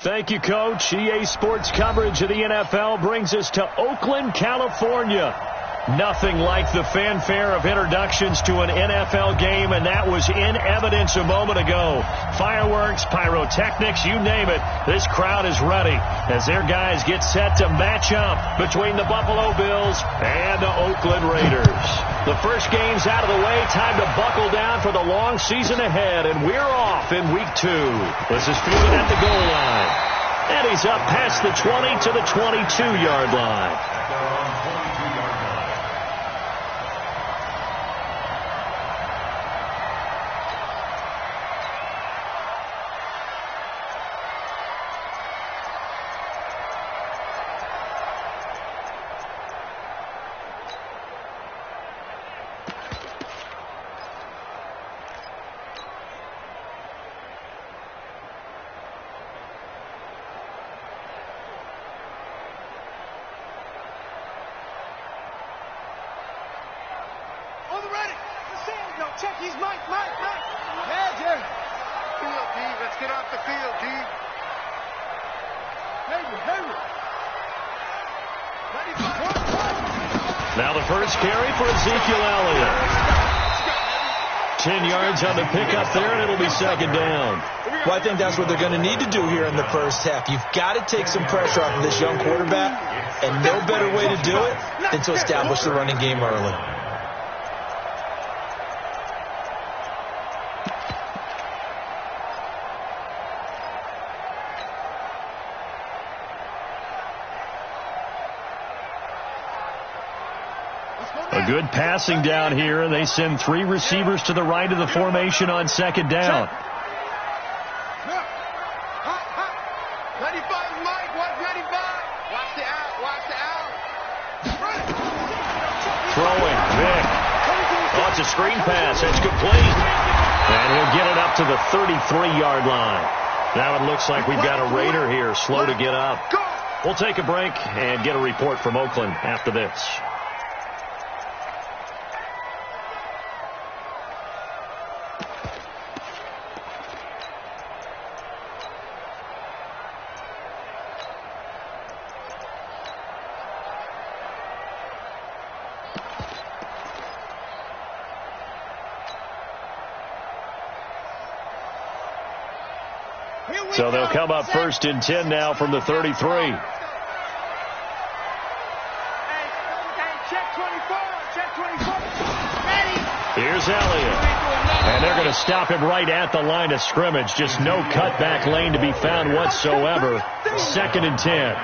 Thank you, Coach. EA Sports coverage of the NFL brings us to Oakland, California. Nothing like the fanfare of introductions to an NFL game, and that was in evidence a moment ago. Fireworks, pyrotechnics, you name it. This crowd is ready as their guys get set to match up between the Buffalo Bills and the Oakland Raiders. The first game's out of the way. Time to buckle down for the long season ahead, and we're off in week 2. This is fielded at the goal line. And he's up past the 20 to the 22-yard line. Check, he's Mike. Yeah, Jerry. Field, D. Let's get off the field, D. Henry. Now the first carry for Ezekiel Elliott. 10 yards on the pickup there, and it'll be second down. Well, I think that's what they're going to need to do here in the first half. You've got to take some pressure off of this young quarterback, and no better way to do it than to establish the running game early. A good passing down here, and they send 3 receivers to the right of the formation on second down. 95, Mike. Watch 95. Watch the out. Throwing, Vic. Oh, it's a screen pass. It's complete. And he'll get it up to the 33-yard line. Now it looks like we've got a Raider here, slow to get up. We'll take a break and get a report from Oakland after this. So they'll come up first and 10 now from the 33. Check 24. Here's Elliott. And they're going to stop him right at the line of scrimmage. Just no cutback lane to be found whatsoever. Second and 10.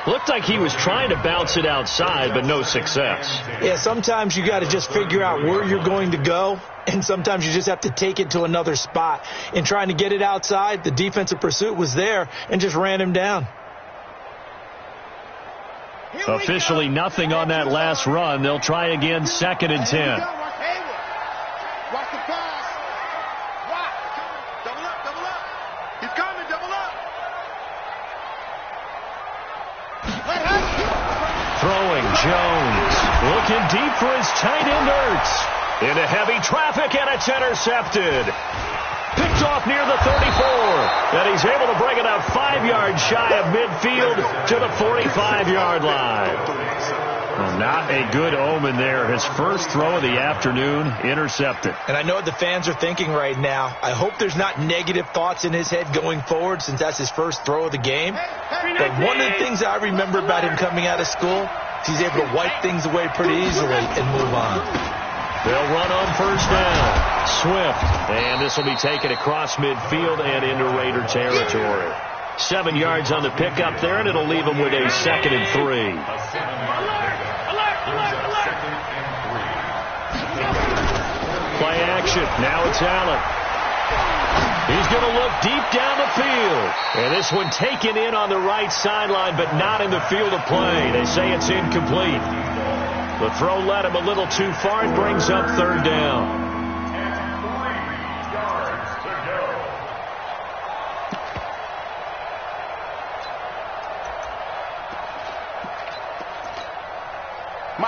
Looked like he was trying to bounce it outside, but no success. Yeah, sometimes you got to just figure out where you're going to go, and sometimes you just have to take it to another spot. In trying to get it outside, the defensive pursuit was there and just ran him down. Officially nothing on that last run. They'll try again, second and 10. Watch the pass. Double up. He's coming, double up. Throwing, Jones. Looking deep for his tight end, Ertz. Into heavy traffic, and it's intercepted. Picked off near the 34. And he's able to bring it out 5 yards shy of midfield to the 45-yard line. Well, not a good omen there. His first throw of the afternoon, intercepted. And I know what the fans are thinking right now. I hope there's not negative thoughts in his head going forward since that's his first throw of the game. But one of the things I remember about him coming out of school, he's able to wipe things away pretty easily and move on. They'll run on first down. Swift. And this will be taken across midfield and into Raider territory. 7 yards on the pickup there, and it'll leave them with a second and 3. Play action. Now it's Allen. He's going to look deep down the field. And this one taken in on the right sideline, but not in the field of play. They say it's incomplete. The throw led him a little too far and brings up third down.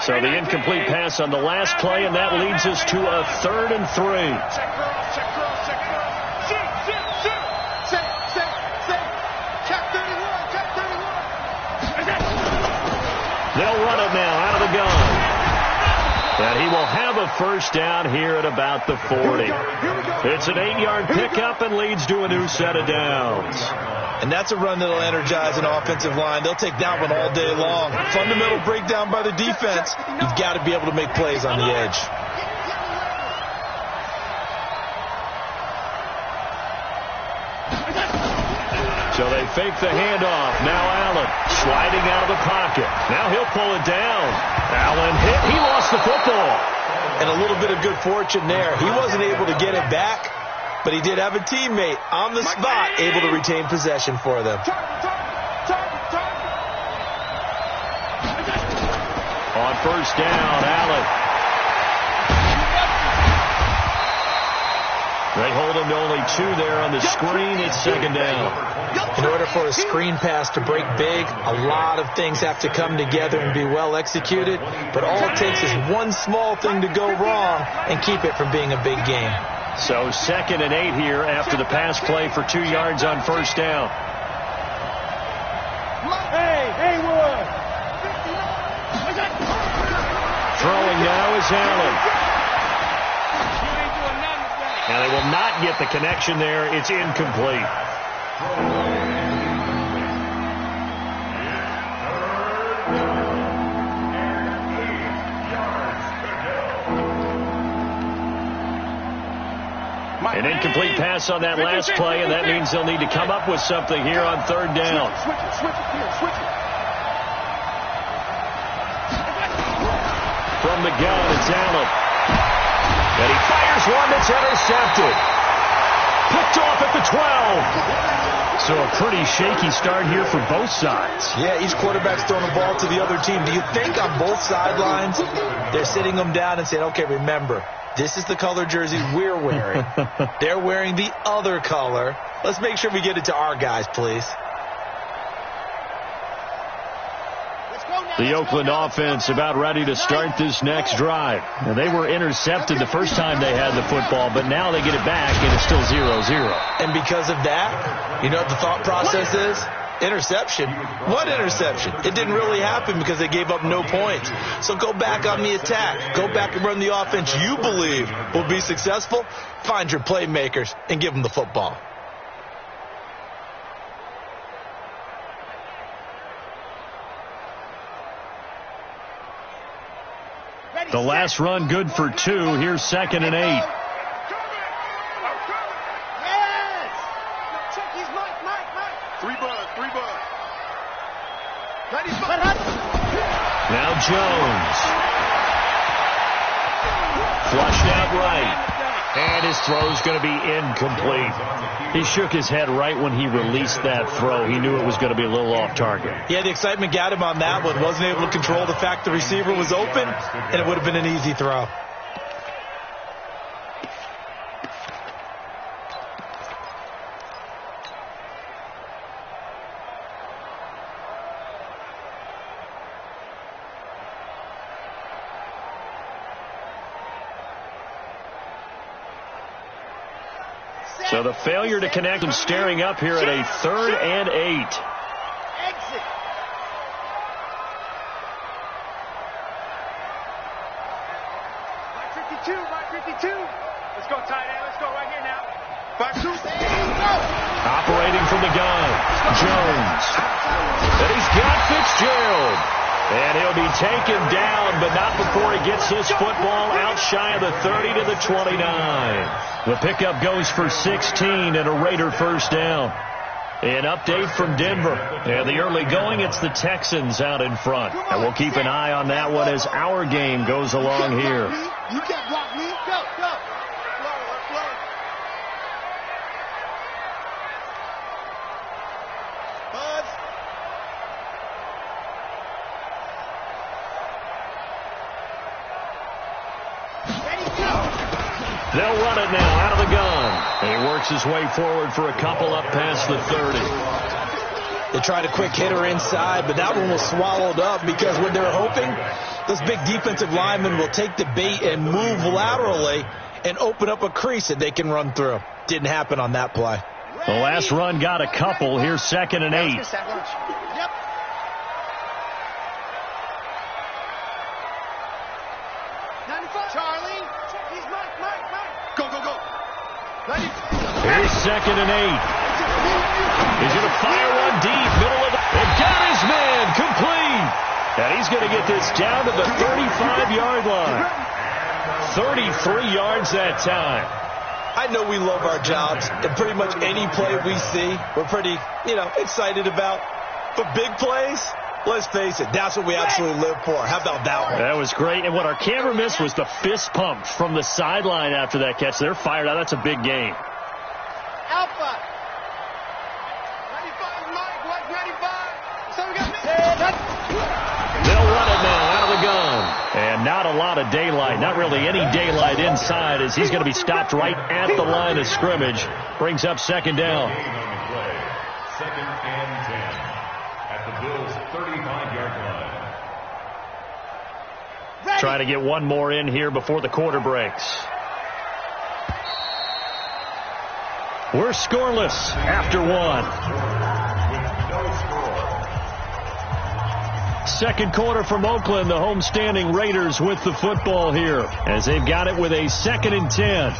So the incomplete pass on the last play, and that leads us to a 3rd and 3. it now out of the gun. And he will have a first down here at about the 40. It's an 8-yard pickup and leads to a new set of downs. And that's a run that will energize an offensive line. They'll take that one all day long. Fundamental breakdown by the defense. You've got to be able to make plays on the edge. So they fake the handoff. Now Allen sliding out of the pocket. Now he'll pull it down. Allen hit. He lost the football. And a little bit of good fortune there. He wasn't able to get it back, but he did have a teammate on the spot able to retain possession for them. On first down, Allen. They hold him to only 2 there on the screen. It's second down. In order for a screen pass to break big, a lot of things have to come together and be well executed. But all it takes is one small thing to go wrong and keep it from being a big game. So 2nd and 8 here after the pass play for 2 yards on first down. Throwing now is Allen. And they will not get the connection there. It's incomplete. An incomplete pass on that last play, and that means they'll need to come up with something here on third down. From the gun, it's Allen. And he fires one that's intercepted. Picked off at the 12. So a pretty shaky start here for both sides. Yeah, each quarterback's throwing the ball to the other team. Do you think on both sidelines they're sitting them down and saying, okay, remember, this is the color jersey we're wearing. They're wearing the other color. Let's make sure we get it to our guys, please. The Oakland offense about ready to start this next drive. And they were intercepted the first time they had the football, but now they get it back, and it's still 0-0. And because of that, you know what the thought process is? Interception. What interception? It didn't really happen because they gave up no points. So go back on the attack. Go back and run the offense you believe will be successful. Find your playmakers and give them the football. The last run good for 2. Here's 2nd and 8. Yes! Check his Mike. 3 bud. Now Jones. Flushed out right. And his throw's going to be incomplete. He shook his head right when he released that throw. He knew it was going to be a little off target. Yeah, the excitement got him on that one. Wasn't able to control the fact the receiver was open, and it would have been an easy throw. So the failure to connect and staring up here at a 3rd and 8. Exit. Mike 52. Let's go, tight end. Let's go right here now. 5-2. Operating from the gun. Jones. And he's got Fitzgerald. And he'll be taken down, but not before he gets this football out shy of the 30 to the 29. The pickup goes for 16 and a Raider first down. An update from Denver. And the early going, it's the Texans out in front. And we'll keep an eye on that one as our game goes along here. You can't block me. Go. Buzz. They'll run it now out of the gun. And he works his way forward for a couple up past the 30. They tried a quick hitter inside, but that one was swallowed up because when they're hoping, those big defensive linemen will take the bait and move laterally and open up a crease that they can run through. Didn't happen on that play. The last run got a couple. Here's 2nd and 8. Yep. 2nd and 8. He's going to fire one deep, middle of the... And got his man, complete. And he's going to get this down to the 35-yard line. 33 yards that time. I know we love our jobs, and pretty much any play we see, we're pretty, excited about. But big plays, let's face it, that's what we absolutely live for. How about that one? That was great. And what our camera missed was the fist pump from the sideline after that catch. They're fired out. That's a big game. Alpha. 95, Mike. What, 95? So we got They'll run it now out of the gun. And not a lot of daylight. Not really any daylight inside as he's going to be stopped right at the line of scrimmage. Brings up 2nd down. 2nd and 10 at the Bills' 35-yard line. Trying to get one more in here before the quarter breaks. We're scoreless after one. Second quarter from Oakland. The homestanding Raiders with the football here as they've got it with a 2nd and 10.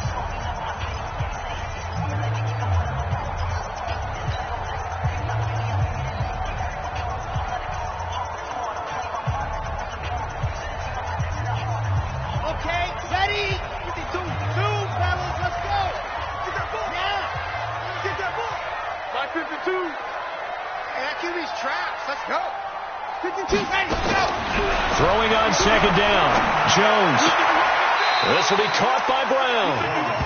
Okay, ready? 52, fellas, let's go. Get that ball. Yeah. Get that ball. By 52. Hey, that QB's traps. Let's go. 52, ready, go. Throwing on 2nd down. Jones. This will be caught by Brown.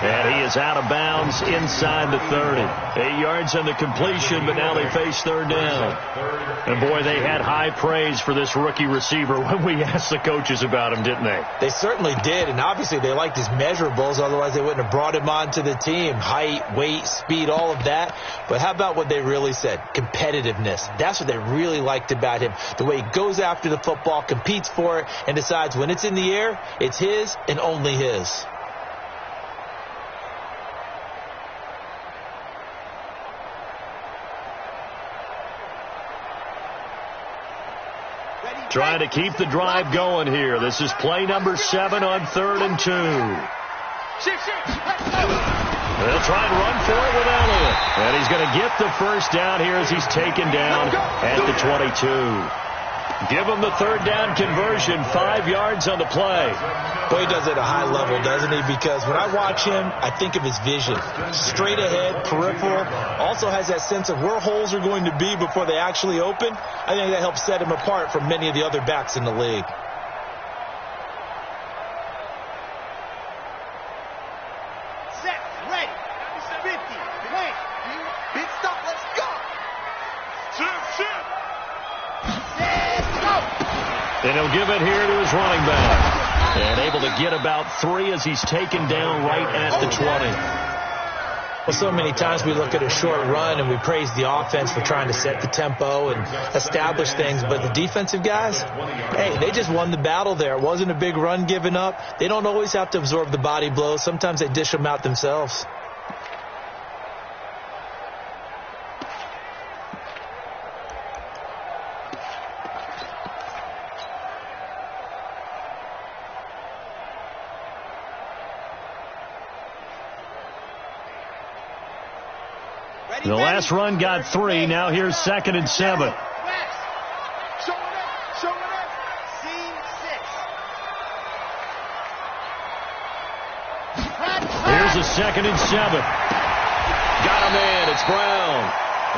And he is out of bounds inside the 30. 8 yards on the completion, but now they face 3rd down. And, boy, they had high praise for this rookie receiver when we asked the coaches about him, didn't they? They certainly did, and obviously they liked his measurables. Otherwise, they wouldn't have brought him onto the team. Height, weight, speed, all of that. But how about what they really said? Competitiveness. That's what they really liked about him. The way he goes after the football, competes for it, and decides when it's in the air, it's his and only his. Trying to keep the drive going here. This is play number 7 on 3rd and 2. They'll try and run for it with Elliott. And he's going to get the first down here as he's taken down at the 22. Give him the 3rd down conversion, 5 yards on the play. Boy, he does it at a high level, doesn't he? Because when I watch him, I think of his vision. Straight ahead, peripheral. Also has that sense of where holes are going to be before they actually open. I think that helps set him apart from many of the other backs in the league. Set, ready. 50, play. Big stop, let's go. Shit. And he'll give it here to his running back. And able to get about 3 as he's taken down right at the 20. Well, so many times we look at a short run and we praise the offense for trying to set the tempo and establish things. But the defensive guys, hey, they just won the battle there. It wasn't a big run given up. They don't always have to absorb the body blows. Sometimes they dish them out themselves. The last run got 3. Now here's 2nd and 7. Show it up. Scene 6. Here's a 2nd and 7. Got a man. It's Brown.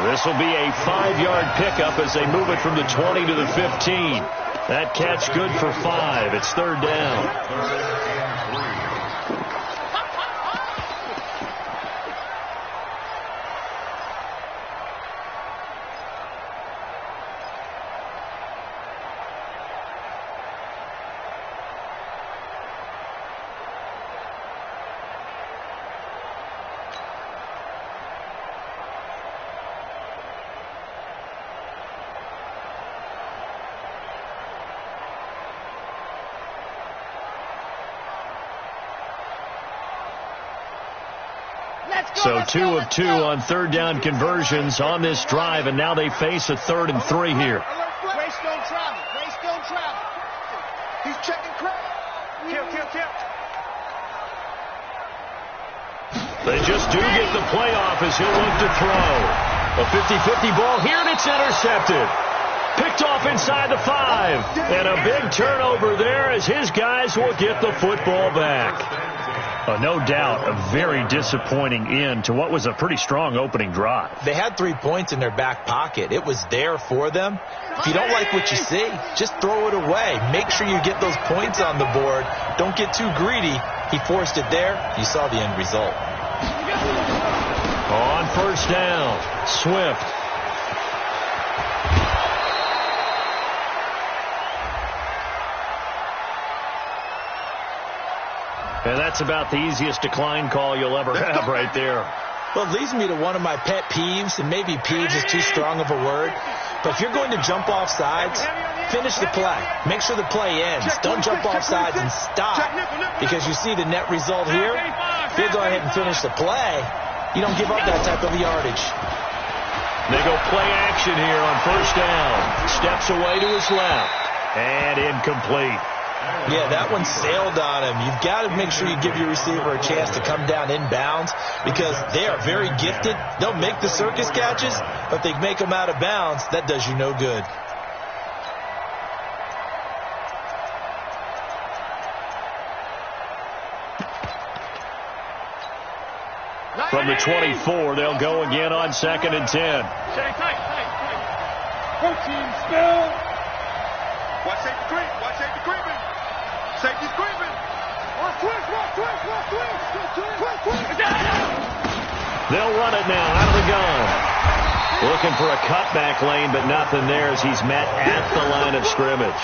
This will be a 5-yard pickup as they move it from the 20 to the 15. That catch good for 5. It's 3rd down. So 2 of 2 on 3rd down conversions on this drive, and now they face a 3rd and 3 here. Grace don't travel. He's checking crowd. Kill. They just do get the playoff as he'll look to throw. A 50-50 ball here, and it's intercepted. Picked off inside the 5. And a big turnover there as his guys will get the football back. No doubt a very disappointing end to what was a pretty strong opening drive. They had 3 points in their back pocket. It was there for them. If you don't like what you see, just throw it away. Make sure you get those points on the board. Don't get too greedy. He forced it there. You saw the end result. On first down, Swift. And that's about the easiest decline call you'll ever have right there. Well, it leads me to one of my pet peeves, and maybe peeves is too strong of a word. But if you're going to jump off sides, finish the play. Make sure the play ends. Don't jump off sides and stop. Because you see the net result here. If you go ahead and finish the play, you don't give up that type of yardage. They go play action here on first down. Steps away to his left. And incomplete. Yeah, that one sailed on him. You've got to make sure you give your receiver a chance to come down inbounds because they are very gifted. They'll make the circus catches, but they make them out of bounds. That does you no good. From the 24, they'll go again on 2nd and 10. Still. Watch safety creep. Watch safety creeping. Safety's creeping. Watch twist. They'll run it now out of the gun. Looking for a cutback lane, but nothing there as he's met at the line of scrimmage.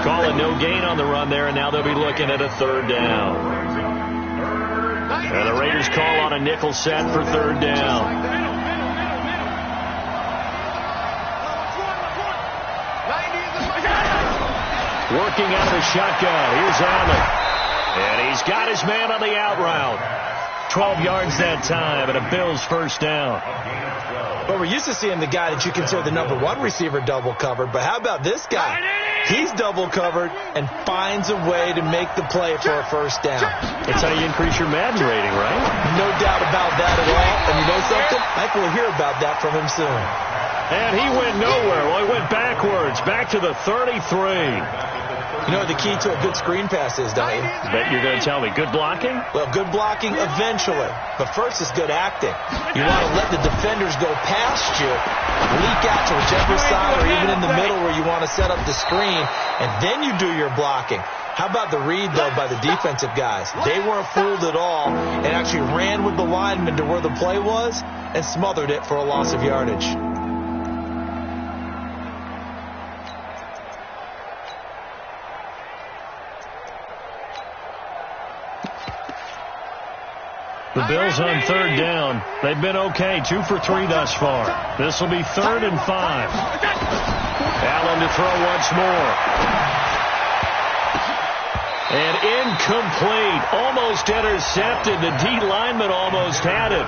Calling no gain on the run there, and now they'll be looking at a 3rd down. And the Raiders call on a nickel set for 3rd down. Working out of the shotgun. Here's Allen. And he's got his man on the out route. 12 yards that time, and a Bills first down. Well, we're used to seeing the guy that you consider the number 1 receiver double covered, but how about this guy? He's double covered and finds a way to make the play for a first down. That's how you increase your Madden rating, right? No doubt about that at all. And you know something? I think we'll hear about that from him soon. And he went nowhere. Well, he went backwards, back to the 33. You know what the key to a good screen pass is, don't you? Bet you're going to tell me. Good blocking? Well, good blocking eventually. But first is good acting. You want to let the defenders go past you, leak out to whichever side or even in the middle where you want to set up the screen, and then you do your blocking. How about the read, though, by the defensive guys? They weren't fooled at all and actually ran with the lineman to where the play was and smothered it for a loss of yardage. The Bills on 3rd down. They've been okay. 2 for 3 thus far. This will be 3rd and 5. Allen to throw once more. And incomplete. Almost intercepted. The D lineman almost had it.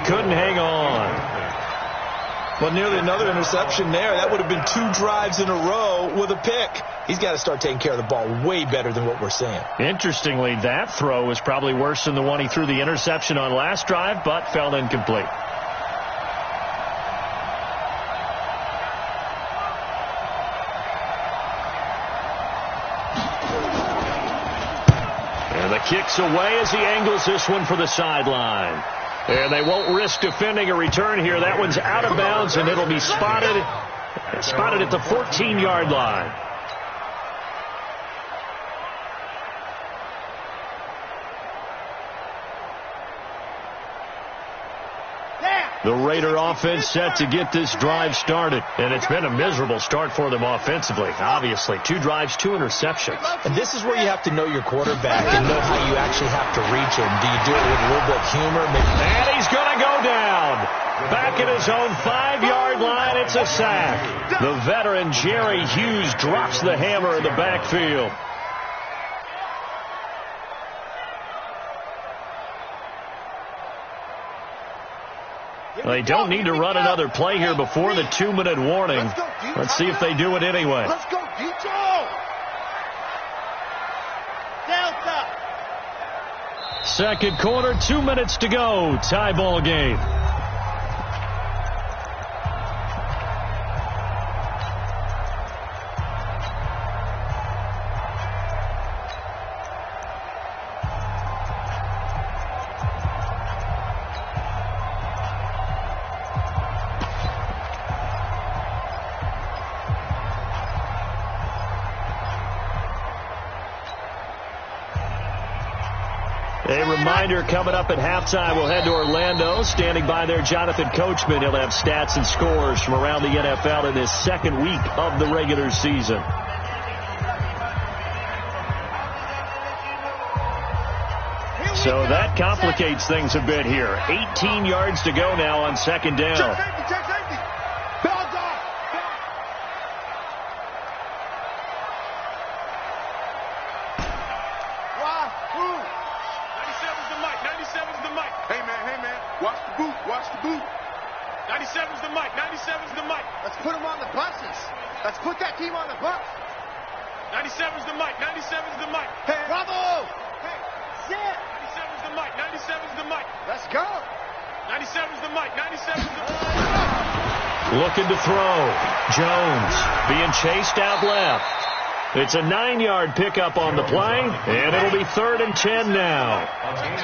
Couldn't hang on. Well, nearly another interception there. That would have been 2 drives in a row with a pick. He's got to start taking care of the ball way better than what we're seeing. Interestingly, that throw was probably worse than the one he threw the interception on last drive, but fell incomplete. And the kick's away as he angles this one for the sideline. And they won't risk defending a return here. That one's out of bounds, and it'll be spotted at the 14-yard line. The Raider offense set to get this drive started. And it's been a miserable start for them offensively. Obviously, 2 drives, 2 interceptions. And this is where you have to know your quarterback and know how you actually have to reach him. Do you do it with a little bit of humor? And he's going to go down. Back at his own 5-yard line, it's a sack. The veteran Jerry Hughes drops the hammer in the backfield. They don't need to run another play here before the 2-minute warning. Let's see if they do it anyway. Let's go, Delta. Second quarter, 2 minutes to go. Tie ball game. A reminder, coming up at halftime, we'll head to Orlando. Standing by there, Jonathan Coachman. He'll have stats and scores from around the NFL in this second week of the regular season. So that complicates things a bit here. 18 yards to go now on second down. Let's put that team on the bus. 97's the mic. 97's the mic. Hey, bravo. Hey, sit. 97's the mic. 97's the mic. Let's go. 97's the mic. 97's the mic. Looking to throw. Jones being chased out left. It's a 9-yard pickup on the play, and it'll be 3rd and 10 now. 97's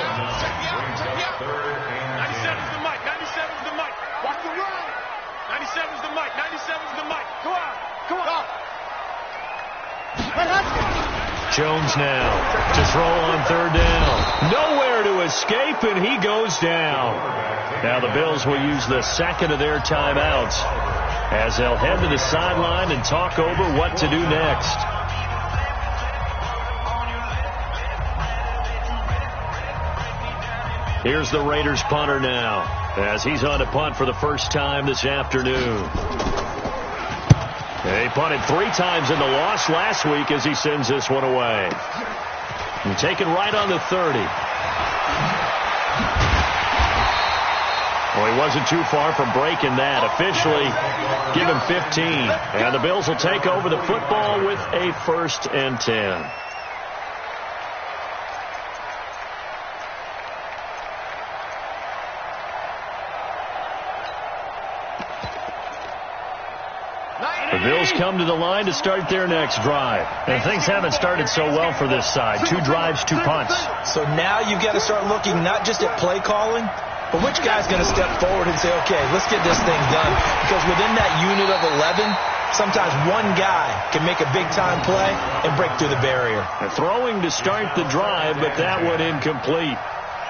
the mic. 97's the mic. Watch the run. 97's the mic. 97's the mic. Go on. Come on. Jones now to throw on 3rd down. Nowhere to escape, and he goes down. Now the Bills will use the second of their timeouts as they'll head to the sideline and talk over what to do next. Here's the Raiders punter now as he's on to punt for the first time this afternoon. They punted 3 times in the loss last week as he sends this one away. And taken right on the 30. Well, he wasn't too far from breaking that. Officially, give him 15. And the Bills will take over the football with a 1st and 10. The Bills come to the line to start their next drive. And things haven't started so well for this side. 2 drives, 2 punts. So now you've got to start looking not just at play calling, but which guy's going to step forward and say, okay, let's get this thing done. Because within that unit of 11, sometimes one guy can make a big-time play and break through the barrier. Throwing to start the drive, but that one incomplete.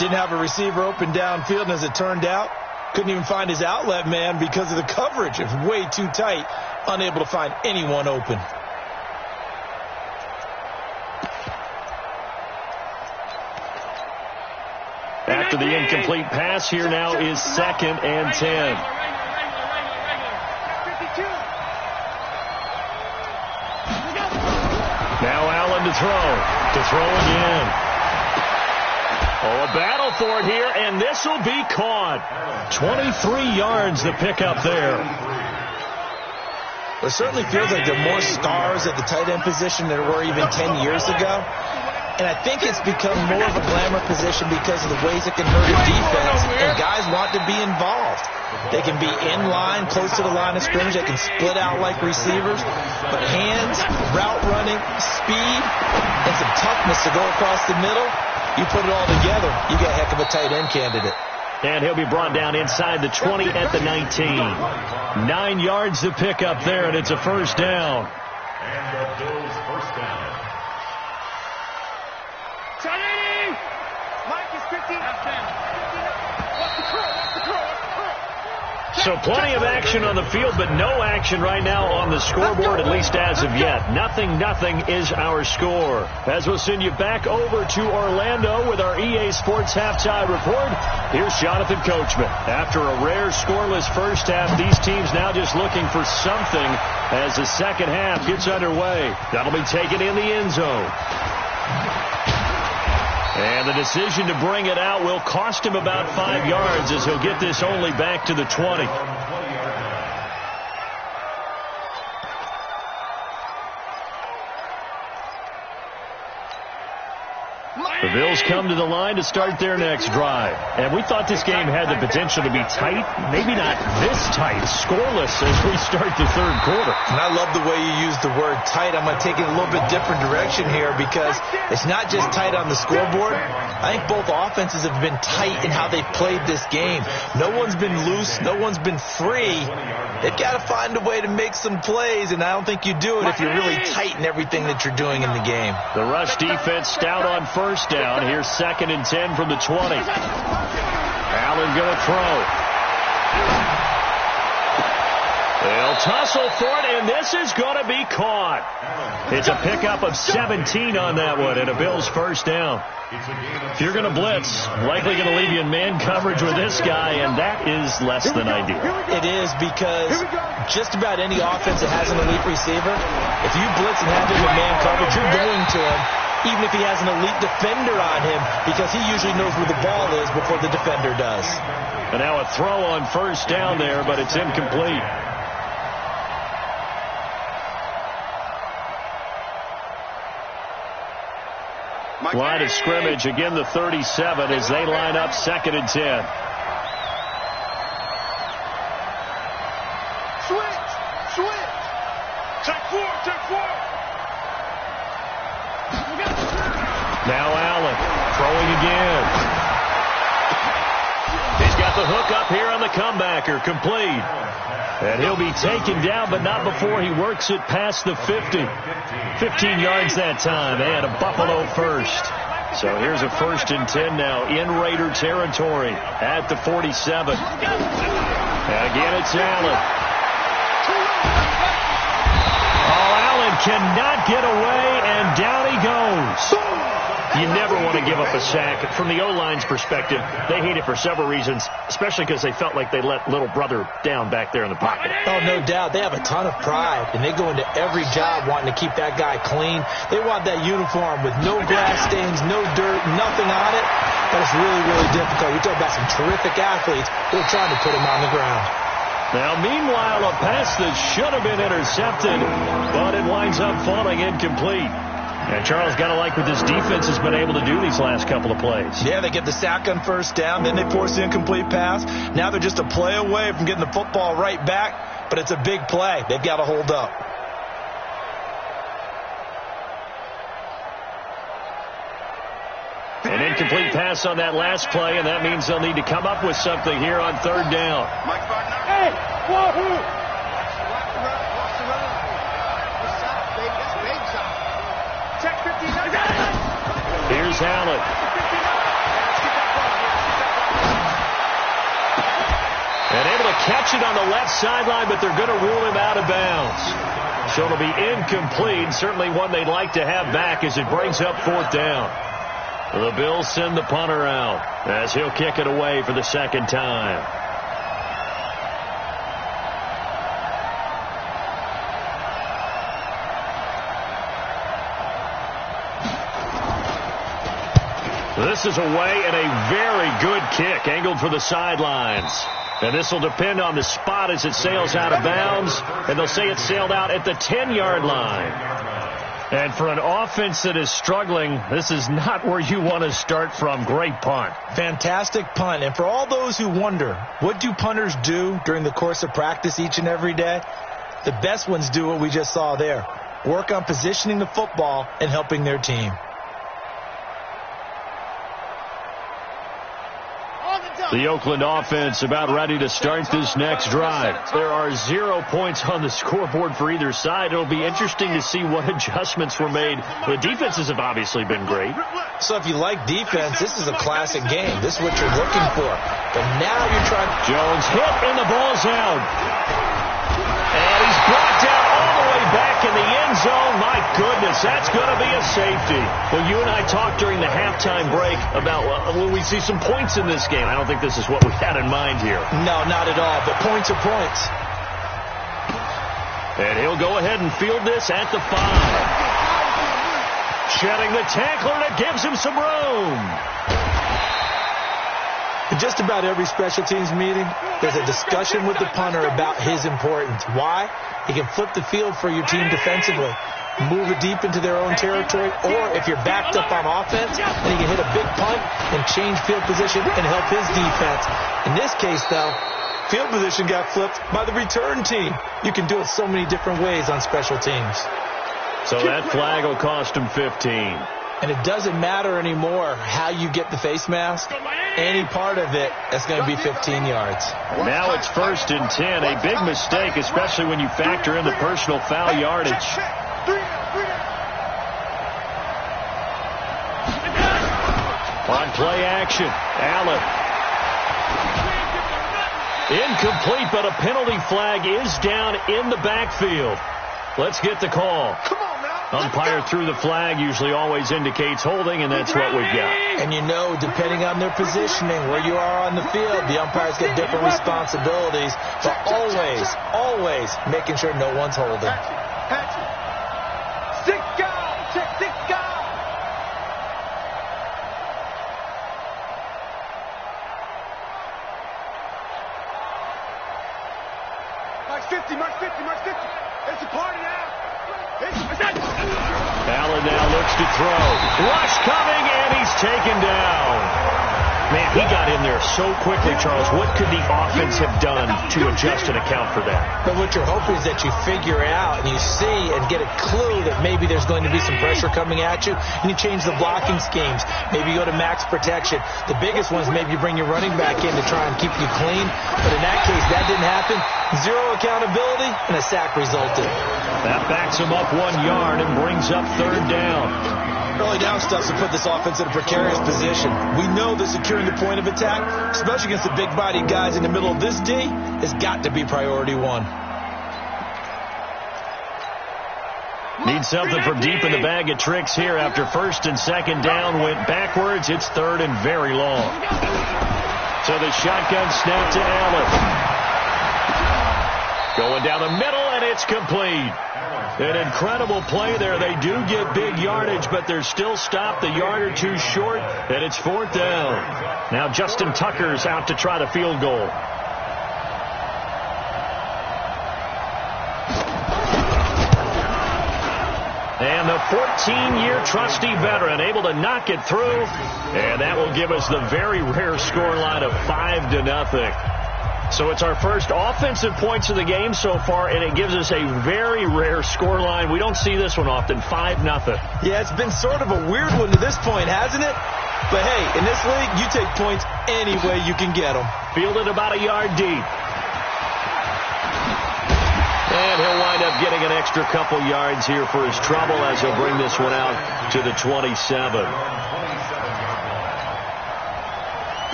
Didn't have a receiver open downfield, and as it turned out, couldn't even find his outlet man because of the coverage. It was way too tight, unable to find anyone open. After the incomplete pass, here now is 2nd and 10. Now Allen to throw again. Oh, a battle for it here, and this will be caught. 23 yards the pickup there. Well, it certainly feels like there are more stars at the tight end position than there were even 10 years ago. And I think it's become more of a glamour position because of the ways it can hurt a defense, and guys want to be involved. They can be in line, close to the line of scrimmage. They can split out like receivers. But hands, route running, speed, and some toughness to go across the middle, you put it all together, you got a heck of a tight end candidate. And he'll be brought down inside the 20 at the 19. 9 yards to pick up there, and it's a 1st down. And the Bills' 1st down. Mike is 15. What's the curl? So plenty of action on the field, but no action right now on the scoreboard, at least as of yet. Nothing is our score. As we'll send you back over to Orlando with our EA Sports Halftime Report, here's Jonathan Coachman. After a rare scoreless first half, these teams now just looking for something as the second half gets underway. That'll be taken in the end zone. And the decision to bring it out will cost him about 5 yards as he'll get this only back to the 20. The The Bills come to the line to start their next drive. And we thought this game had the potential to be tight. Maybe not this tight, scoreless as we start the third quarter. And I love the way you use the word tight. I'm going to take it a little bit different direction here because it's not just tight on the scoreboard. I think both offenses have been tight in how they've played this game. No one's been loose. No one's been free. They've got to find a way to make some plays, and I don't think you do it if you're really tight in everything that you're doing in the game. The rush defense stout on first down. Here's 2nd and 10 from the 20. Allen going to throw. They'll tussle for it, and this is going to be caught. It's a pickup of 17 on that one, and a Bills first down. If you're going to blitz, likely going to leave you in man coverage with this guy, and that is less than ideal. It is because just about any offense that has an elite receiver, if you blitz and have him in man coverage, you're going to him, even if he has an elite defender on him, because he usually knows where the ball is before the defender does. And now a throw on first down there, but it's incomplete. Line of scrimmage, again the 37 as they line up 2nd and 10. Switch. Check four. Now Allen throwing again. He's got the hook up here on the comebacker, complete. And he'll be taken down, but not before he works it past the 50. 15 yards that time, and a Buffalo first. So here's a 1st and 10 now in Raider territory at the 47. And again, it's Allen. Oh, Allen cannot get away, and down he goes. You never want to give up a sack. From the O-line's perspective, they hate it for several reasons, especially because they felt like they let little brother down back there in the pocket. Oh, no doubt. They have a ton of pride, and they go into every job wanting to keep that guy clean. They want that uniform with no grass stains, no dirt, nothing on it. But it's really, really difficult. We talk about some terrific athletes. They're trying to put him on the ground. Now, meanwhile, a pass that should have been intercepted, but it winds up falling incomplete. And Charles, got to like what this defense has been able to do these last couple of plays. Yeah, they get the sack on first down, then they force the incomplete pass. Now they're just a play away from getting the football right back, but it's a big play. They've got to hold up. An incomplete pass on that last play, and that means they'll need to come up with something here on 3rd down. Hey, wahoo! Check 59. Here's Allen. And able to catch it on the left sideline, but they're going to rule him out of bounds. So it'll be incomplete. Certainly one they'd like to have back as it brings up 4th down. The Bills send the punter out as he'll kick it away for the 2nd time. This is away and a very good kick angled for the sidelines. And this will depend on the spot as it sails out of bounds. And they'll say it sailed out at the 10-yard line. And for an offense that is struggling, this is not where you want to start from. Great punt. Fantastic punt. And for all those who wonder, what do punters do during the course of practice each and every day? The best ones do what we just saw there. Work on positioning the football and helping their team. The Oakland offense about ready to start this next drive. There are 0 points on the scoreboard for either side. It'll be interesting to see what adjustments were made. The defenses have obviously been great. So if you like defense, this is a classic game. This is what you're looking for. But now you're trying. Jones hit and the ball's out. And he's brought down all the way back in the end zone. My goodness, that's going to be a safety. Well, you and I talked during the halftime break about, will we see some points in this game? I don't think this is what we had in mind here. No, not at all, but points are points. And he'll go ahead and field this at the 5. Shedding the tackler that gives him some room. The just about every special teams meeting, there's a discussion with the punter about his importance. Why? He can flip the field for your team defensively, move it deep into their own territory, or if you're backed up on offense, then he can hit a big punt and change field position and help his defense. In this case, though, field position got flipped by the return team. You can do it so many different ways on special teams. So that flag will cost him 15. And it doesn't matter anymore how you get the face mask. Any part of it, that's going to be 15 yards. Now it's 1st and 10. A big mistake, especially when you factor in the personal foul yardage. On play action, Allen. Incomplete, but a penalty flag is down in the backfield. Let's get the call. Umpire threw the flag, usually always indicates holding, and that's what we've got. And you know, depending on their positioning, where you are on the field, the umpires get different responsibilities, but always making sure no one's holding. Mark 50. It's a party now. Allen now looks to throw. Rush coming, and he's taken down. Man, he got in there so quickly, Charles. What could the offense have done to adjust and account for that? But what you're hoping is that you figure it out and you see and get a clue that maybe there's going to be some pressure coming at you, and you change the blocking schemes. Maybe you go to max protection. The biggest one is maybe you bring your running back in to try and keep you clean. But in that case, that didn't happen. Zero accountability, and a sack resulted. That backs him up 1 yard and brings up 3rd down. Early down stuff to put this offense in a precarious position. We know that securing the point of attack, especially against the big-bodied guys in the middle of this D, has got to be priority one. Need something from deep in the bag of tricks here after 1st and 2nd down went backwards. It's 3rd and very long. So the shotgun snap to Allen. Going down the middle, and it's complete. An incredible play there. They do get big yardage, but they're still stopped a yard or two short, and it's 4th down. Now Justin Tucker's out to try the field goal. And the 14-year trusty veteran able to knock it through, and that will give us the very rare scoreline of 5-0. So it's our first offensive points of the game so far, and it gives us a very rare scoreline. We don't see this one often, 5-0. Yeah, it's been sort of a weird one to this point, hasn't it? But hey, in this league, you take points any way you can get them. Fielded about a yard deep. And he'll wind up getting an extra couple yards here for his trouble as he'll bring this one out to the 27.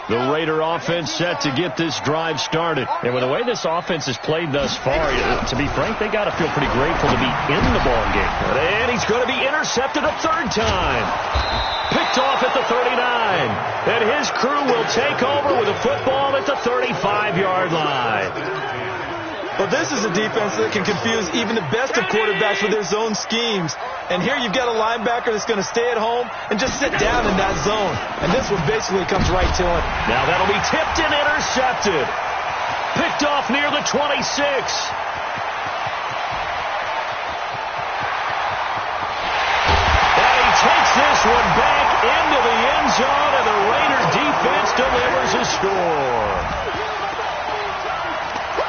The Raider offense set to get this drive started. And with the way this offense has played thus far, to be frank, they got to feel pretty grateful to be in the ball game. And he's going to be intercepted a 3rd time. Picked off at the 39. And his crew will take over with a football at the 35-yard line. Well, this is a defense that can confuse even the best of quarterbacks with their zone schemes. And here you've got a linebacker that's going to stay at home and just sit down in that zone. And this one basically comes right to him. Now that'll be tipped and intercepted. Picked off near the 26. And he takes this one back into the end zone, and the Raider defense delivers a score.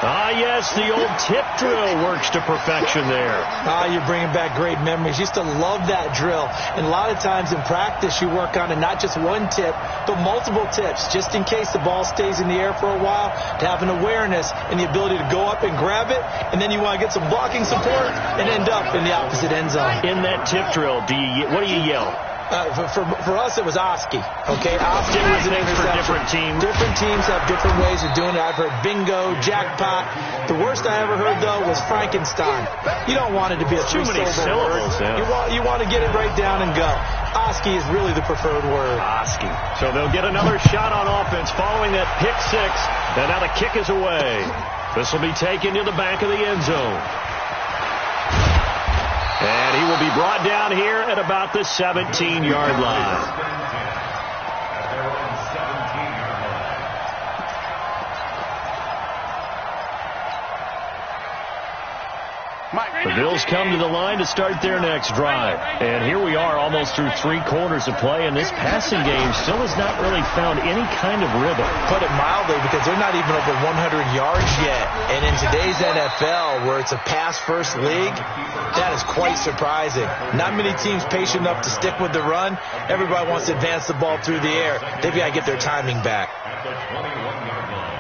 Ah, yes, the old tip drill works to perfection there. Ah, you're bringing back great memories. Used to love that drill. And a lot of times in practice, you work on it, not just one tip, but multiple tips, just in case the ball stays in the air for a while, to have an awareness and the ability to go up and grab it, and then you want to get some blocking support and end up in the opposite end zone. In that tip drill, what do you yell? For us, it was Oski. Okay, Oski was an for different teams. Different teams have different ways of doing it. I've heard bingo, jackpot. The worst I ever heard, though, was Frankenstein. You don't want it to be a too many syllables. Yeah. You want to get it right down and go. Oski is really the preferred word. Oski. So they'll get another shot on offense following that pick 6. And now the kick is away. This will be taken to the back of the end zone. And he will be brought down here at about the 17-yard line. The Bills come to the line to start their next drive. And here we are almost through 3 quarters of play, and this passing game still has not really found any kind of rhythm. Put it mildly, because they're not even over 100 yards yet. And in today's NFL, where it's a pass-first league, that is quite surprising. Not many teams patient enough to stick with the run. Everybody wants to advance the ball through the air. They've got to get their timing back. At the 21-yard line.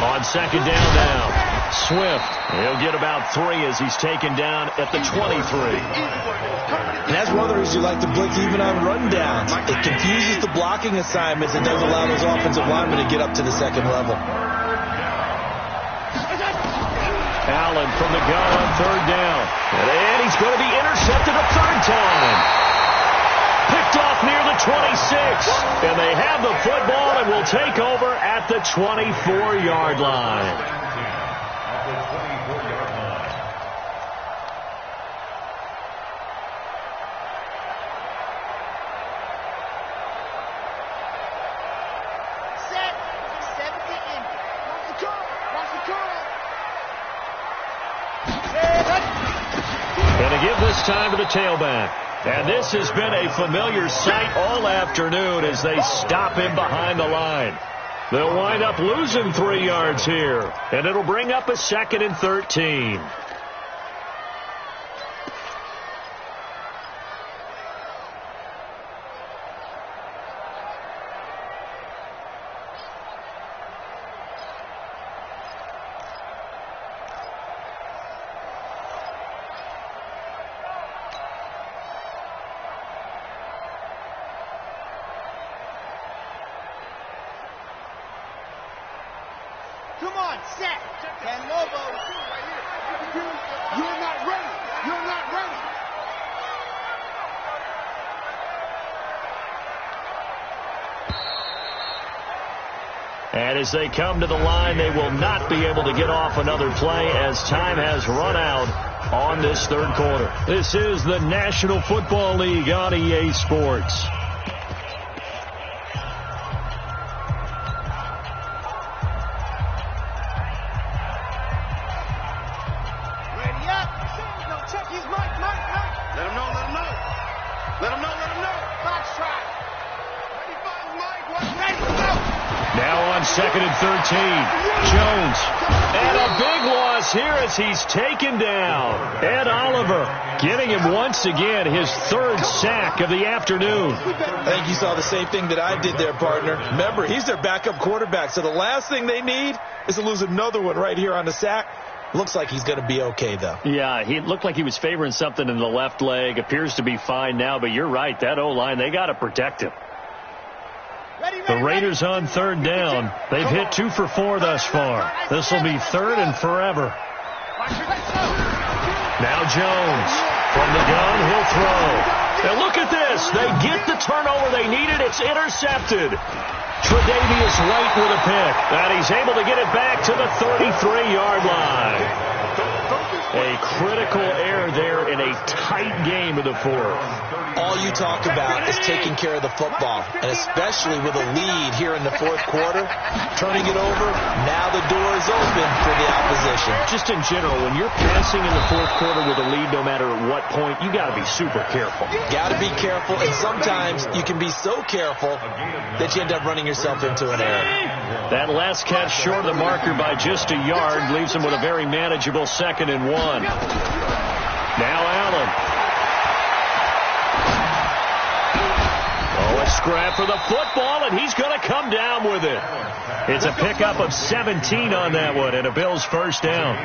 On second down now, Swift. He'll get about 3 as he's taken down at the 23. And that's one of the reasons you like to blitz even on rundowns. It confuses the blocking assignments and does allow those offensive linemen to get up to the second level. Allen from the gun on third down. And he's going to be intercepted a third time. Picked off near the 26. And they have the football and will take over at the 24-yard line. And to give this time to the tailback. And this has been a familiar sight all afternoon as they stop him behind the line. They'll wind up losing 3 yards here. And it'll bring up a 2nd and 13. Come on, set. And Lobo. You're not ready. You're not ready. And as they come to the line, they will not be able to get off another play as time has run out on this third quarter. This is the National Football League on EA Sports. Second and 13. Jones. And a big loss here as he's taken down. Ed Oliver getting him once again his 3rd sack of the afternoon. I think you saw the same thing that I did there, partner. Remember, he's their backup quarterback, so the last thing they need is to lose another one right here on the sack. Looks like he's going to be okay, though. Yeah, he looked like he was favoring something in the left leg. Appears to be fine now, but you're right. That O-line, they got to protect him. The Raiders on third down. They've hit 2 for 4 thus far. This will be 3rd and forever. Now Jones from the gun. He'll throw. And look at this. They get the turnover they needed. It's intercepted. Tre'Davious White with a pick. And he's able to get it back to the 33-yard line. A critical error there in a tight game of the 4th. All you talk about is taking care of the football, and especially with a lead here in the 4th quarter, turning it over, now the door is open for the opposition. Just in general, when you're passing in the 4th quarter with a lead, no matter at what point, you got to be super careful. Got to be careful, and sometimes you can be so careful that you end up running yourself into an error. That last catch short of the marker by just a yard leaves him with a very manageable 2nd and 1. Now Allen. Oh, a scrap for the football, and he's going to come down with it. It's a pickup of 17 on that one, and a Bills first down.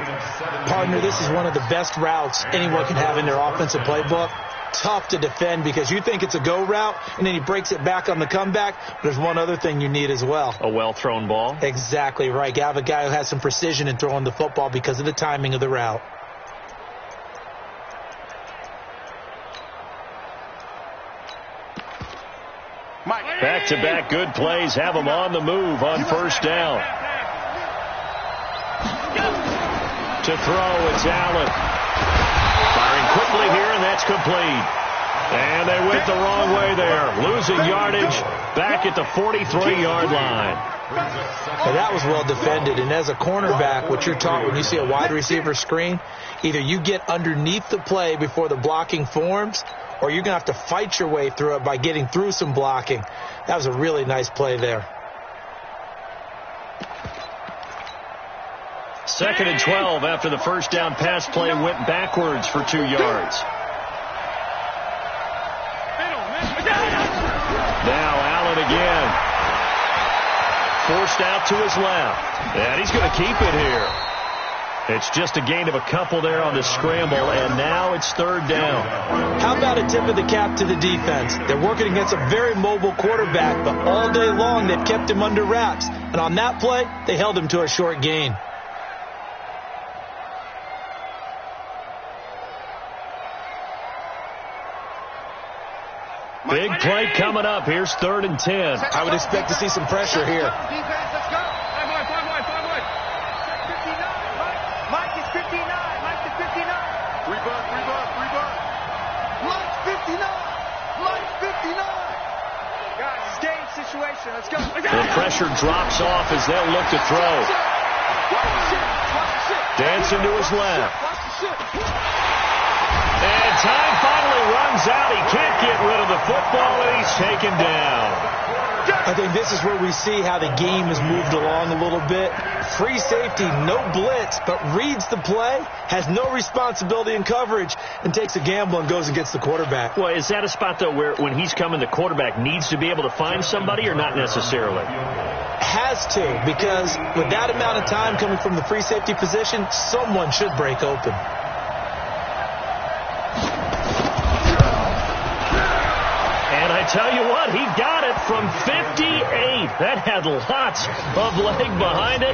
Partner, this is one of the best routes anyone can have in their offensive playbook. tough to defend because you think it's a go route, and then he breaks it back on the comeback. But there's one other thing you need as well. A well-thrown ball. Exactly right. You have a guy who has some precision in throwing the football because of the timing of the route. Back-to-back good plays have him on the move on first down. To throw, it's Allen. Firing quickly here, and that's complete. And they went the wrong way there. Losing yardage back at the 43-yard line. Well, that was well defended. And as a cornerback, what you're taught when you see a wide receiver screen, either you get underneath the play before the blocking forms, or you're going to have to fight your way through it by getting through some blocking. That was a really nice play there. 2nd and 12 after the first down pass play went backwards for 2 yards. Now Allen again. Forced out to his left. And he's going to keep it here. It's just a gain of a couple there on the scramble, and now it's 3rd down. How about a tip of the cap to the defense? They're working against a very mobile quarterback, but all day long they've kept him under wraps. And on that play, they held him to a short gain. Big play coming up. Here's 3rd and 10. I would expect to see some pressure here. Defense, let's go. Five wide. 59. Mike is 59. Mike is 59. Rebound. Mike's 59. Mike's 59. Guys, game situation. Let's go. The pressure drops off as they'll look to throw. Dancing to his left. And time finally runs out. He can't get rid of the football, and he's taken down. I think this is where we see how the game has moved along a little bit. Free safety, no blitz, but reads the play, has no responsibility in coverage, and takes a gamble and goes and gets the quarterback. Well, is that a spot, though, where when he's coming, the quarterback needs to be able to find somebody or not necessarily? Has to, because with that amount of time coming from the free safety position, someone should break open. I tell you what, he got it from 58. That had lots of leg behind it.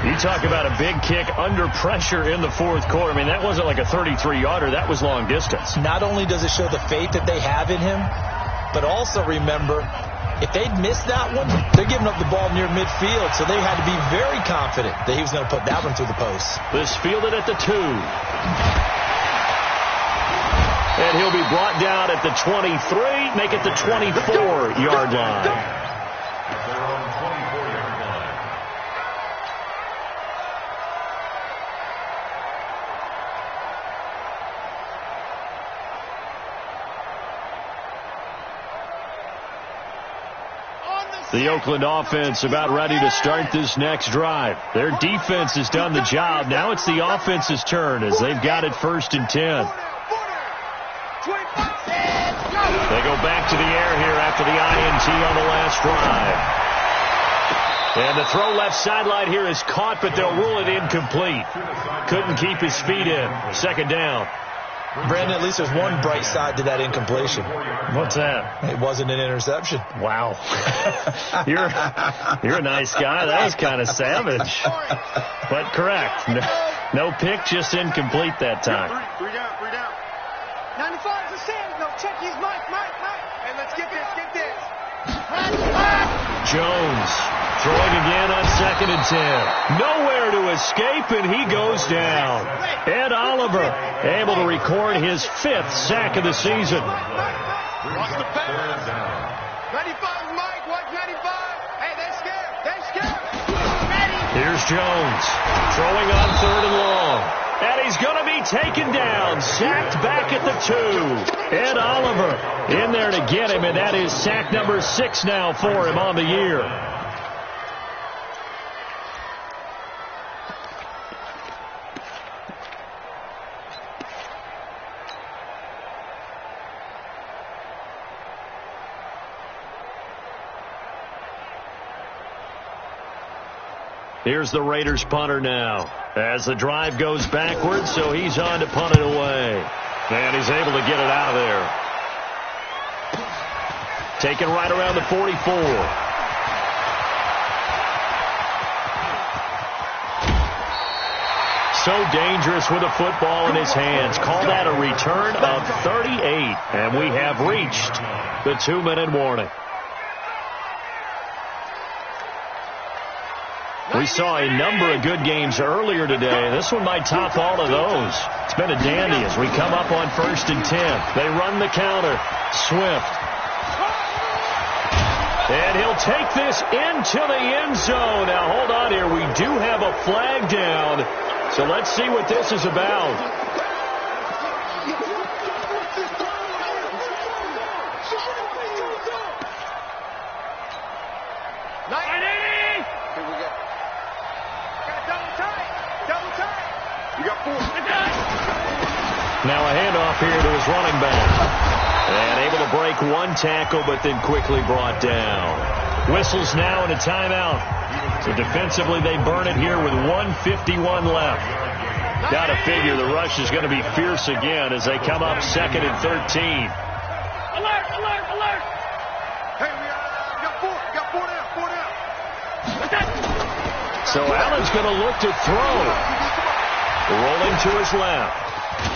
You talk about a big kick under pressure in the 4th quarter. I mean, that wasn't like a 33-yarder. That was long distance. Not only does it show the faith that they have in him, but also remember, if they'd missed that one, they're giving up the ball near midfield, so they had to be very confident that he was going to put that one through the post. This fielded at the 2. And he'll be brought down at the 23, make it the 24-yard line. They're on 24-yard line. The Oakland offense about ready to start this next drive. Their defense has done the job. Now it's the offense's turn as they've got it 1st and 10. They go back to the air here after the INT on the last drive. And the throw left sideline here is caught, but they'll rule it incomplete. Couldn't keep his feet in. 2nd down. Brandon, at least there's one bright side to that incompletion. What's that? It wasn't an interception. Wow. You're a nice guy. That was kind of savage. But correct. No pick, just incomplete that time. Three down. 95 is a sand. No, check his Mike. Hey, let's get this. Jones throwing again on 2nd and 10. Nowhere to escape, and he goes down. Ed Oliver able to record his 5th sack of the season. Lost the pass. 95, Mike. Watch 95. Hey, they're scared. Here's Jones throwing on 3rd and long. And he's going to be taken down, sacked back at the 2. Ed Oliver in there to get him, and that is sack number 6 now for him on the year. Here's the Raiders punter now as the drive goes backwards, so he's on to punt it away. And he's able to get it out of there. Taken right around the 44. So dangerous with a football in his hands. Call that a return of 38. And we have reached the 2-minute warning. We saw a number of good games earlier today. This one might top all of those. It's been a dandy as we come up on 1st and 10. They run the counter. Swift. And he'll take this into the end zone. Now, hold on here. We do have a flag down. So let's see what this is about. Now a handoff here to his running back. And able to break one tackle, but then quickly brought down. Whistles now in a timeout. So defensively, they burn it here with 1:51 left. Got to figure the rush is going to be fierce again as they come up 2nd and 13. Alert, alert, alert. Hey, we got four down. So Allen's going to look to throw. Rolling to his left.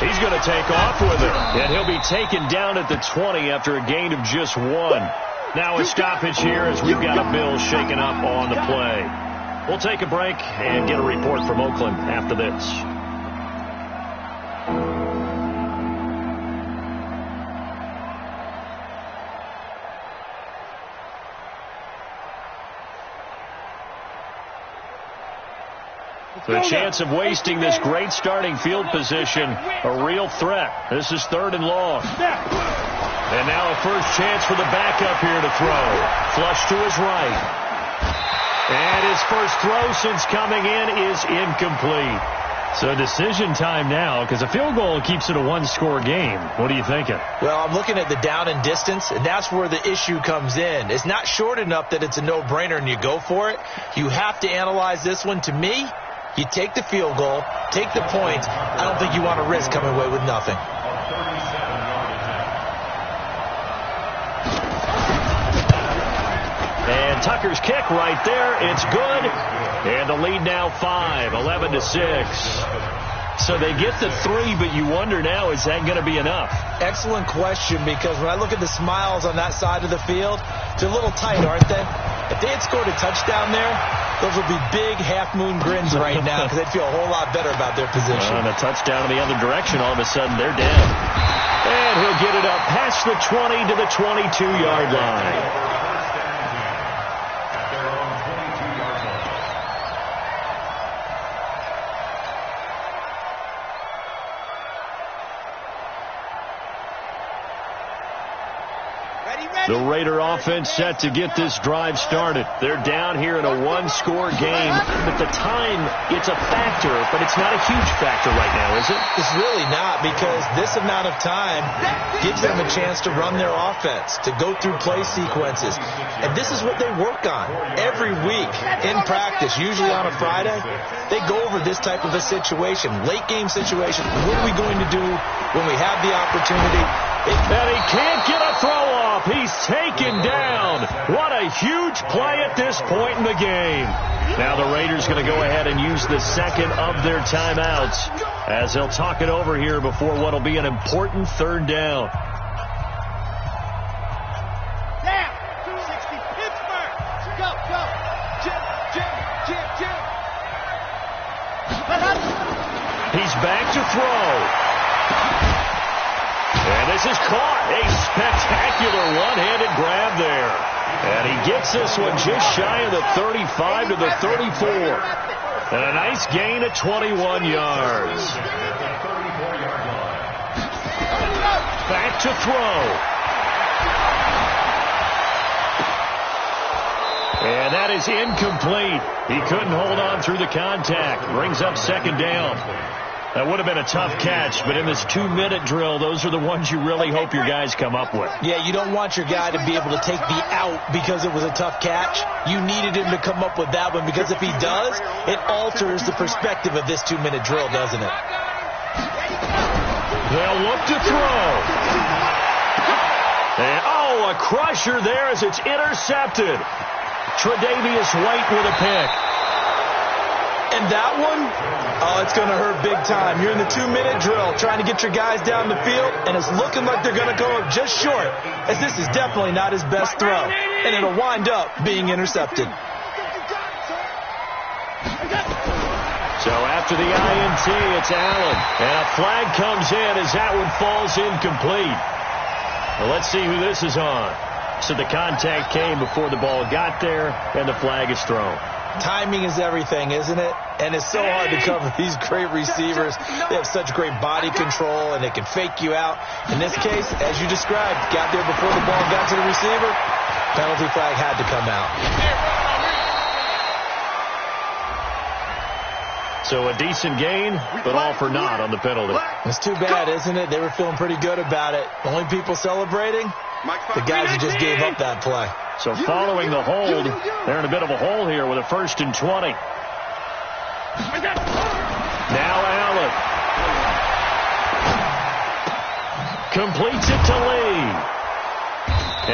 He's going to take off with it. And he'll be taken down at the 20 after a gain of just 1. Now a stoppage here as we've got a Bill shaken up on the play. We'll take a break and get a report from Oakland after this. The chance of wasting this great starting field position, a real threat. This is 3rd and long. And now a first chance for the backup here to throw. Flush to his right. And his first throw since coming in is incomplete. So decision time now, because a field goal keeps it a one-score game. What are you thinking? Well, I'm looking at the down and distance, and that's where the issue comes in. It's not short enough that it's a no-brainer and you go for it. You have to analyze this one. To me, you take the field goal, take the point. I don't think you want to risk coming away with nothing. And Tucker's kick right there. It's good. And the lead now 5, 11-6. So they get the 3, but you wonder now, is that going to be enough? Excellent question, because when I look at the smiles on that side of the field, they're a little tight, aren't they? If they had scored a touchdown there, those would be big half-moon grins right now because they'd feel a whole lot better about their position. And a touchdown in the other direction, all of a sudden they're down. And he'll get it up past the 20 to the 22-yard line. The Raider offense set to get this drive started. They're down here in a one-score game. At the time, it's a factor, but it's not a huge factor right now, is it? It's really not, because this amount of time gives them a chance to run their offense, to go through play sequences. And this is what they work on every week in practice, usually on a Friday. They go over this type of a situation, late-game situation. What are we going to do when we have the opportunity? And he can't get a throw off. He's taken down. What a huge play at this point in the game. Now the Raiders going to go ahead and use the second of their timeouts as they'll talk it over here before what will be an important 3rd down. Down. 260. Pittsburgh. Go, go. Jim. He's back to throw. And this is caught. A spectacular one-handed grab there. And he gets this one just shy of the 35 to the 34. And a nice gain of 21 yards. Back to throw. And that is incomplete. He couldn't hold on through the contact. Brings up 2nd down. That would have been a tough catch, but in this 2-minute drill, those are the ones you really hope your guys come up with. Yeah, you don't want your guy to be able to take the out because it was a tough catch. You needed him to come up with that one, because if he does, it alters the perspective of this 2-minute drill, doesn't it? They'll look to throw. And, a crusher there as it's intercepted. Tre'Davious White with a pick. And that one, it's going to hurt big time. You're in the 2-minute drill trying to get your guys down the field, and it's looking like they're going to go up just short, as this is definitely not his best throw, and it'll wind up being intercepted. So after the INT, it's Allen, and a flag comes in as that one falls incomplete. Well, let's see who this is on. So the contact came before the ball got there, and the flag is thrown. Timing is everything, isn't it? And it's so hard to cover these great receivers. They have such great body control, and they can fake you out. In this case, as you described, got there before the ball got to the receiver. Penalty flag had to come out. So a decent gain, but all for naught on the penalty. It's too bad, isn't it? They were feeling pretty good about it. The only people celebrating, the guys who just gave up that play. So following the hold, they're in a bit of a hole here with a 1st and 20. Now Allen. Completes it to Lee.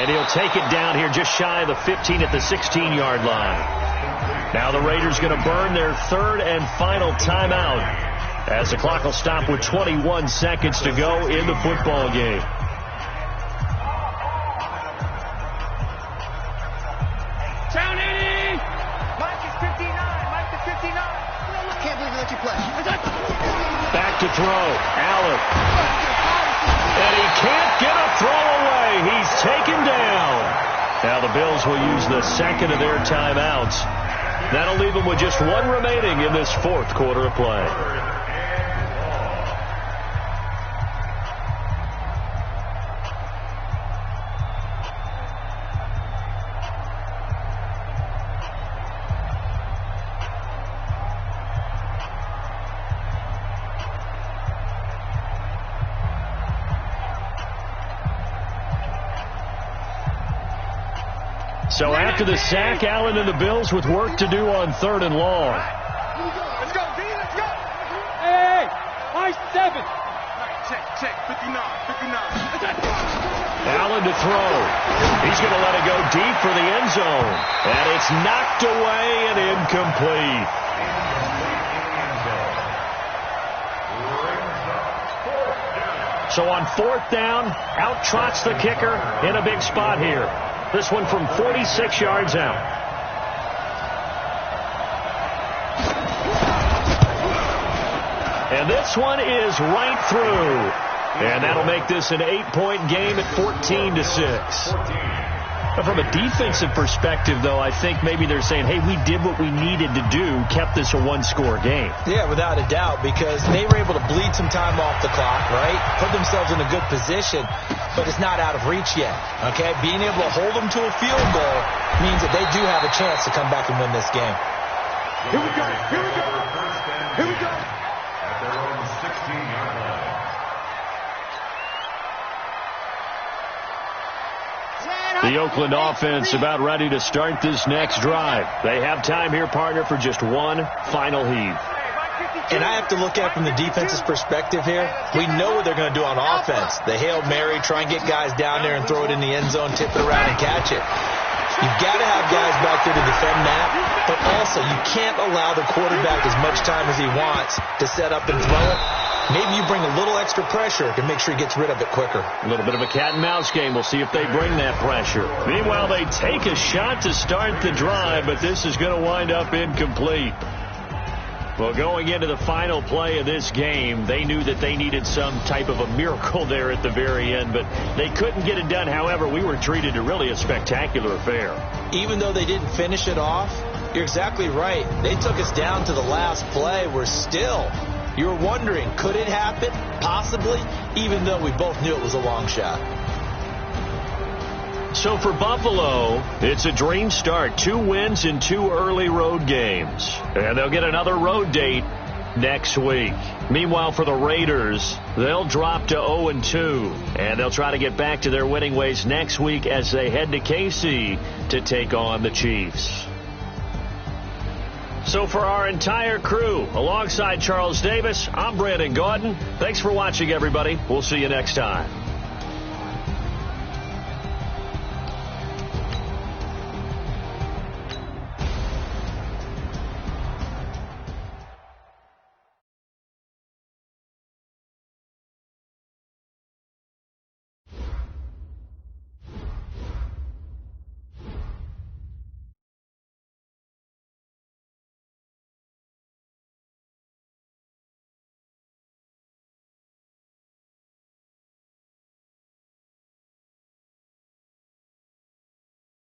And he'll take it down here just shy of the 15 at the 16-yard line. Now the Raiders going to burn their 3rd and final timeout as the clock will stop with 21 seconds to go in the football game. Back to throw. Allen. And he can't get a throw away. He's taken down. Now the Bills will use the 2nd of their timeouts. That'll leave them with just 1 remaining in this 4th quarter of play. So after the sack, Allen and the Bills with work to do on 3rd and long. Let's go, D, let's go. Hey, nice 7. Check, 59. Allen to throw. He's going to let it go deep for the end zone. And it's knocked away and incomplete. So on 4th down, out trots the kicker in a big spot here. This one from 46 yards out. And this one is right through. And that'll make this an 8-point game at 14-6. From a defensive perspective, though, I think maybe they're saying, hey, we did what we needed to do, kept this a 1-score game. Yeah, without a doubt, because they were able to bleed some time off the clock, right? Put themselves in a good position, but it's not out of reach yet, okay? Being able to hold them to a field goal means that they do have a chance to come back and win this game. Here we go. At their own 16-yard line. The Oakland offense about ready to start this next drive. They have time here, partner, for just one final heave. And I have to look at it from the defense's perspective here. We know what they're going to do on offense. The Hail Mary, try and get guys down there and throw it in the end zone, tip it around and catch it. You've got to have guys back there to defend that, but also you can't allow the quarterback as much time as he wants to set up and throw it. Maybe you bring a little extra pressure to make sure he gets rid of it quicker. A little bit of a cat and mouse game. We'll see if they bring that pressure. Meanwhile, they take a shot to start the drive, but this is going to wind up incomplete. Well, going into the final play of this game, they knew that they needed some type of a miracle there at the very end, but they couldn't get it done. However, we were treated to really a spectacular affair. Even though they didn't finish it off, you're exactly right. They took us down to the last play. We're still, you were wondering, could it happen? Possibly, even though we both knew it was a long shot. So for Buffalo, it's a dream start. 2 wins in 2 early road games. And they'll get another road date next week. Meanwhile, for the Raiders, they'll drop to 0-2. And they'll try to get back to their winning ways next week as they head to KC to take on the Chiefs. So for our entire crew, alongside Charles Davis, I'm Brandon Gaudin. Thanks for watching, everybody. We'll see you next time.